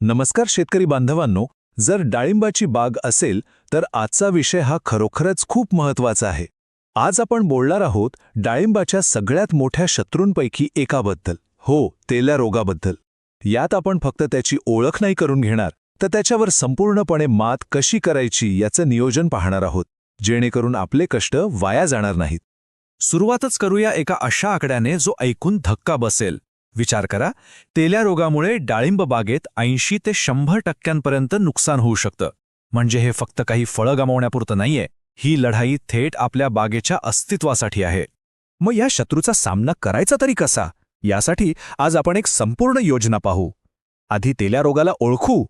नमस्कार शेतकरी बांधवांनो. जर डाळिंबाची बाग असेल तर आजचा विषय हा खरोखरच खूप महत्त्वाचा आहे. आज आपण बोलणार आहोत डाळिंबाच्या सगळ्यात मोठ्या शत्रूंपैकी एकाबद्दल. हो, तेल्या रोगाबद्दल. यात आपण फक्त त्याची ओळख नाही करून घेणार, तर त्याच्यावर संपूर्णपणे मात कशी करायची याचं नियोजन पाहणार आहोत, जेणेकरून आपले कष्ट वाया जाणार नाहीत. सुरुवातच करूया एका अशा आकड्याने जो ऐकून धक्का बसेल. विचार करा, तेल्या रोगामुळे डाळिंब बागेत 80 ते 100% नुकसान होऊ शकतं. म्हणजे हे फक्त काही फळं गमावण्यापुरतं नाहीये, ही लढाई थेट आपल्या बागेच्या अस्तित्वासाठी आहे. मग या शत्रूचा सामना करायचा तरी कसा? यासाठी आज आपण एक संपूर्ण योजना पाहू. आधी तेल्या रोगाला ओळखू,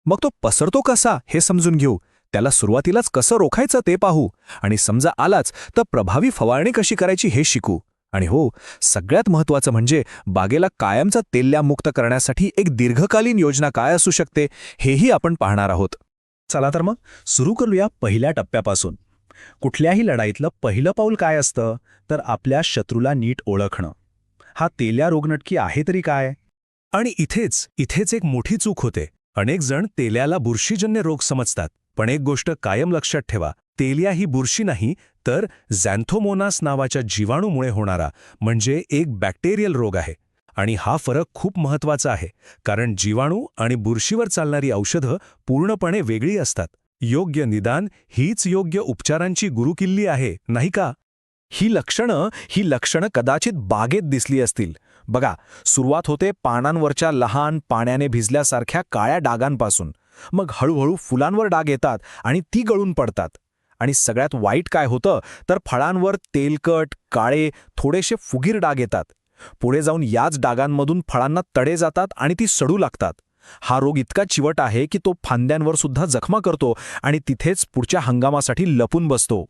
मग तो पसरतो कसा हे समजून घेऊ, त्याला सुरुवातीलाच कसं रोखायचं ते पाहू, आणि समजा आलाच तर प्रभावी फवारणी कशी करायची हे शिकू. आणि हो, सगळ्यात महत्त्वाचं म्हणजे बागेला कायमचा तेल्यामुक्त करण्यासाठी एक दीर्घकालीन योजना काय असू शकते हेही आपण पाहणार आहोत. चला तर मग सुरू करूया पहिल्या टप्प्यापासून. कुठल्याही लढाईतलं पहिलं पाऊल काय असतं, तर आपल्या शत्रूला नीट ओळखणं. हा तेल्या रोगनटकी आहे तरी काय? आणि इथेच एक मोठी चूक होते. अनेक जण तेल्याला बुरशीजन्य रोग समजतात, पण एक गोष्ट कायम लक्षात ठेवा, तेल्या ही बुरशी नाही, तर झॅन्थोमोनास नावाच्या जीवाणूमुळे होणारा म्हणजे एक बॅक्टेरियल रोग आहे. आणि हा फरक खूप महत्त्वाचा आहे, कारण जीवाणू आणि बुरशीवर चालणारी औषधं पूर्णपणे वेगळी असतात. योग्य निदान हीच योग्य उपचारांची गुरुकिल्ली आहे, नाही का? ही लक्षणं कदाचित बागेत दिसली असतील. बघा, सुरुवात होते पानांवरच्या लहान पाण्याने भिजल्यासारख्या काळ्या डागांपासून. मग हळूहळू फुलांवर डाग येतात आणि ती गळून पडतात. आणि सगळ्यात वाईट काय होतं, तर फळांवर तेलकट, काळे, थोडेसे फुगीर डाग येतात. पुढे जाऊन याच डागांमधून फळांना तडे जातात आणि ती सडू लागतात. हा रोग इतका चिवट आहे की तो फांद्यांवर सुद्धा जखमा करतो आणि तिथेच पुढच्या हंगामासाठी लपून बसतो.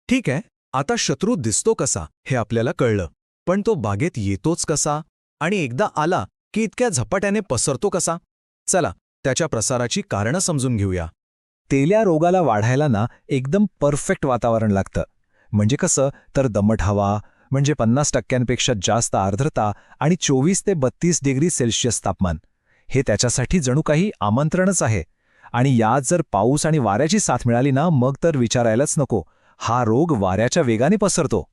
ठीक आहे, आता शत्रू दिसतो कसा हे आपल्याला कळलं, पण तो बागेत येतोच कसा आणि एकदा आला की इतक्या झपाट्याने पसरतो कसा? चला, त्याच्या प्रसाराची कारणं समजून घेऊया. तेल्या रोगाला वाढायला एकदम परफेक्ट वातावरण लागतं. म्हणजे कसं, तर दमट हवा, म्हणजे 50% जास्त आर्द्रता आणि 24 ते 32 डिग्री सेल्सिअस तापमान. हे त्याच्यासाठी जणू काही आमंत्रणच आहे. आणि यात जर पाऊस आणि वाऱ्याची साथ मिळाली मग तर विचारायलाच नको. हा रोग वाऱ्याच्या वेगाने पसरतो.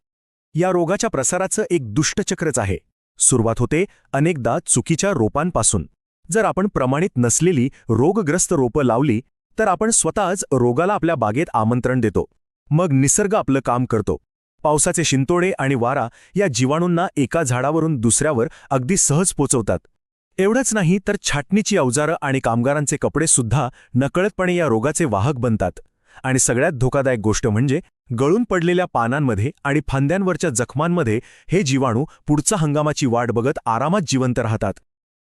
या रोगाच्या प्रसाराचं एक दुष्टचक्रच आहे. सुरुवात होते अनेकदा चुकीच्या रोपांपासून. जर आपण प्रमाणित नसलेली रोगग्रस्त रोपं लावली तर आपण स्वतःच रोगाला आपल्या बागेत आमंत्रण देतो. मग निसर्ग आपलं काम करतो. पावसाचे शिंतोडे आणि वारा या जीवाणूंना एका झाडावरून दुसऱ्यावर अगदी सहज पोचवतात. एवढंच नाही तर छाटणीची अवजारं आणि कामगारांचे कपडे सुद्धा नकळतपणे या रोगाचे वाहक बनतात. आणि सगळ्यात धोकादायक गोष्ट म्हणजे गळून पडलेल्या पानांमध्ये आणि फांद्यांवरच्या जखमांमध्ये हे जीवाणू पुढचा हंगामाची वाट बघत आरामात जिवंत राहतात.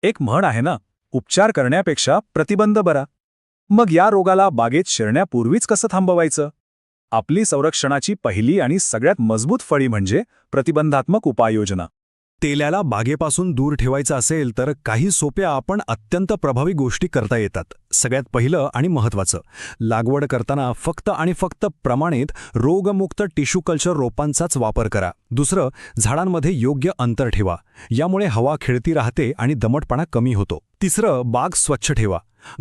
एक म्हण आहे ना, उपचार करण्यापेक्षा प्रतिबंध बरा. मग या रोगाला बागेत शिरण्यापूर्वीच कसं थांबवायचं? आपली संरक्षणाची पहिली आणि सगळ्यात मजबूत फळी म्हणजे प्रतिबंधात्मक उपाययोजना. तेल्याला बागेपासून दूर ठेवायचं असेल तर काही सोप्या पण अत्यंत प्रभावी गोष्टी करता येतात. सगळ्यात पहिलं आणि महत्त्वाचं, लागवड करताना फक्त आणि फक्त प्रमाणित रोगमुक्त टिश्यू कल्चर रोपांचाच वापर करा. दुसरं, झाडांमध्ये योग्य अंतर ठेवा. यामुळे हवा खेळती राहते आणि दमटपणा कमी होतो. तिसरं, बाग स्वच्छ ठेवा.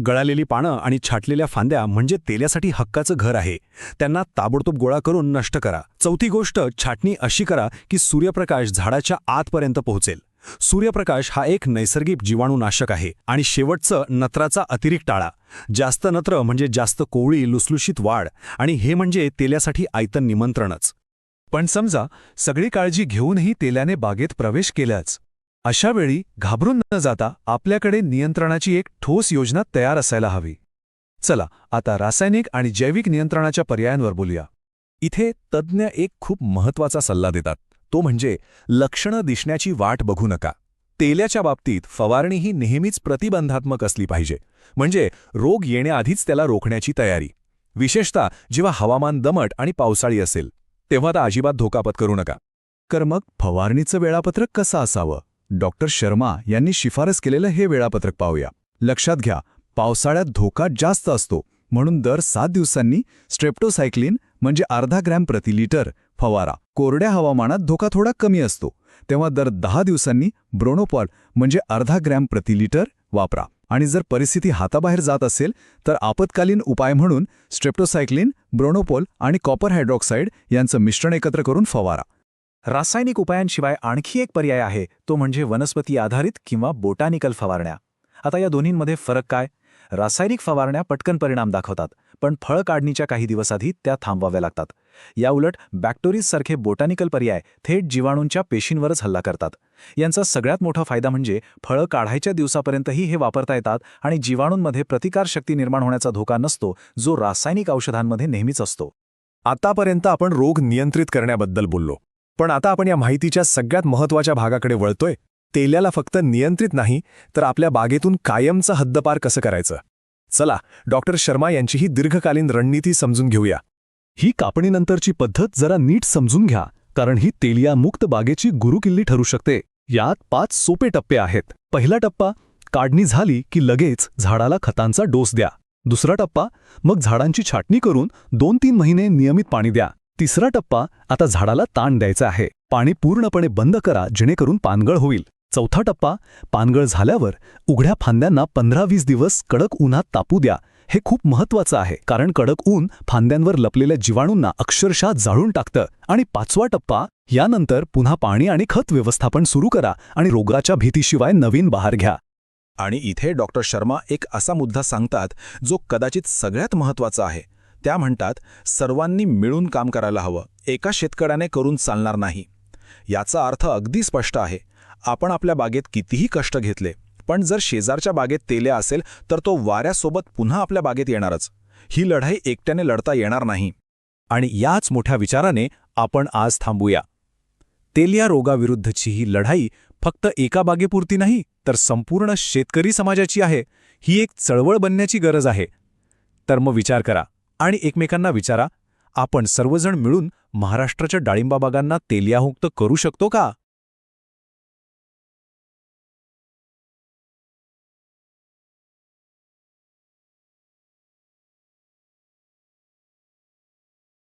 गळालेली पानं आणि छाटलेल्या फांद्या म्हणजे तेल्यासाठी हक्काचं घर आहे. त्यांना ताबडतोब गोळा करून नष्ट करा. चौथी गोष्ट, छाटणी अशी करा की सूर्यप्रकाश झाडाच्या आतपर्यंत पोहोचेल. सूर्यप्रकाश हा एक नैसर्गिक जीवाणूनाशक आहे. आणि शेवटचं, नत्राचा अतिरिक्त टाळा. जास्त नत्र म्हणजे जास्त कोवळी लुसलुशीत वाढ, आणि हे म्हणजे तेल्यासाठी आयतं निमंत्रणच. पण समजा सगळी काळजी घेऊनही तेल्याने बागेत प्रवेश केलाच. अशा वेळी घाबरून न जाता आपल्याकडे नियंत्रणाची एक ठोस योजना तयार असायला हवी. चला, आता रासायनिक आणि जैविक नियंत्रणाच्या पर्यायांवर बोलूया. इथे तज्ज्ञ एक खूप महत्त्वाचा सल्ला देतात. तो म्हणजे लक्षणं दिसण्याची वाट बघू नका. तेल्याच्या बाबतीत फवारणी ही नेहमीच प्रतिबंधात्मक असली पाहिजे. म्हणजे रोग येण्याआधीच त्याला रोखण्याची तयारी. विशेषतः जेव्हा हवामान दमट आणि पावसाळी असेल तेव्हा तर अजिबात धोका पत्करू नका. तर मग फवारणीचं वेळापत्रक कसं असावं? डॉक्टर शर्मा यांनी शिफारस केलेलं हे वेळापत्रक पाहूया. लक्षात घ्या, पावसाळ्यात धोका जास्त असतो, म्हणून दर 7 दिवसांनी स्ट्रेप्टोसायक्लिन म्हणजे अर्धा ग्रॅम प्रति लिटर फवारा. कोरड्या हवामानात धोका थोडा कमी असतो, तेव्हा दर 10 दिवसांनी ब्रोनोपॉल म्हणजे अर्धा ग्रॅम प्रति लिटर वापरा. आणि जर परिस्थिती हाताबाहेर जात असेल तर आपत्कालीन उपाय म्हणून स्ट्रेप्टोसायक्लिन, ब्रोनोपोल आणि कॉपर हायड्रॉक्साईड यांचं मिश्रण एकत्र करून फवारा. रासायनिक उपायांशिवाय आणखी एक पर्याय आहे, तो म्हणजे वनस्पती आधारित किंवा बोटानिकल फवारण्या. आता या दोन्हींमध्ये फरक काय? रासायनिक फवारण्या पटकन परिणाम दाखवतात, पण फळ काढणीच्या काही दिवस आधी त्या थांबवाव्या लागतात. याउलट बॅक्टोरीजसारखे बोटानिकल पर्याय थेट जीवाणूंच्या पेशींवरच हल्ला करतात. यांचा सगळ्यात मोठा फायदा म्हणजे फळं काढायच्या दिवसापर्यंतही हे वापरता येतात आणि जीवाणूंमध्ये प्रतिकारशक्ती निर्माण होण्याचा धोका नसतो, जो रासायनिक औषधांमध्ये नेहमीच असतो. आतापर्यंत आपण रोग नियंत्रित करण्याबद्दल बोललो, पण आता आपण या माहितीच्या सगळ्यात महत्त्वाच्या भागाकडे वळतोय. तेल्याला फक्त नियंत्रित नाही, तर आपल्या बागेतून कायमचं हद्दपार कसं करायचं. चला, डॉक्टर शर्मा यांची ही दीर्घकालीन रणनीती समजून घेऊया. ही कापणीनंतरची पद्धत जरा नीट समजून घ्या, कारण ही तेलिया मुक्त बागेची गुरुकिल्ली ठरू शकते. यात 5 सोपे टप्पे आहेत. पहिला टप्पा, काढणी झाली की लगेच झाडाला खतांचा डोस द्या. दुसरा टप्पा, मग झाडांची छाटणी करून 2-3 महिने नियमित पाणी द्या. तिसरा टप्पा, आता झाडाला ताण द्यायचा आहे. पाणी पूर्णपणे बंद करा, जेणेकरून पानगळ होईल. चौथा टप्पा, पानगळ झाल्यावर उघड्या फांद्यांना 15-20 दिवस कडक उन्हात तापू द्या. हे खूप महत्त्वाचं आहे, कारण कडक ऊन फांद्यांवर लपलेल्या जीवाणूंना अक्षरशः जाळून टाकतं. आणि 5वा टप्पा, यानंतर पुन्हा पाणी आणि खत व्यवस्थापन सुरू करा आणि रोगाच्या भीतीशिवाय नवीन बहार घ्या. आणि इथे डॉक्टर शर्मा एक असा मुद्दा सांगतात, जो कदाचित सगळ्यात महत्त्वाचा आहे. त्या म्हणतात, सर्वांनी मिळून काम करायला हवं, एका शेतकऱ्याने करून चालणार नाही. याचा अर्थ अगदी स्पष्ट आहे. आपण आपल्या बागेत कितीही कष्ट घेतले, पण जर शेजारच्या बागेत तेल्या असेल तर तो वाऱ्यासोबत पुन्हा आपल्या बागेत येणारच. ही लढाई एकट्याने लढता येणार नाही. आणि याच मोठ्या विचाराने आपण आज थांबूया. तेलिया रोगाविरुद्धची ही लढाई फक्त एका बागेपुरती नाही, तर संपूर्ण शेतकरी समाजाची आहे. ही एक चळवळ बनण्याची गरज आहे. तर मग विचार करा आणि एकमेकांना विचारा, आपण सर्वजण मिळून महाराष्ट्राच्या डाळिंबा बागांना तेलियामुक्त करू शकतो का?